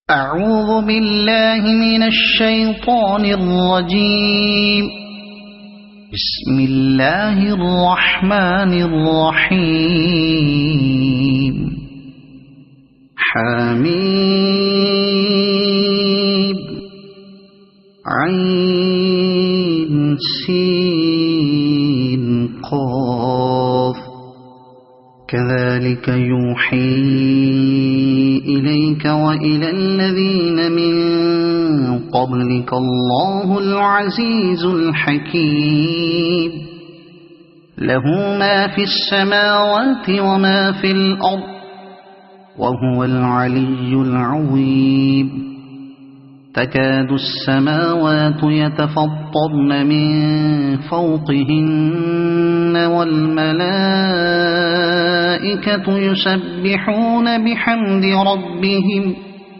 أعوذ بالله من الشيطان الرجيم. بسم الله الرحمن الرحيم. حميد عين سين قاف كذلك يوحي إليك وإلى الذين من قبلك الله العزيز الحكيم. له ما في السماوات وما في الأرض وهو العلي العظيم. تكاد السماوات يتفطرن من فوقهن والملائكة يسبحون بحمد ربهم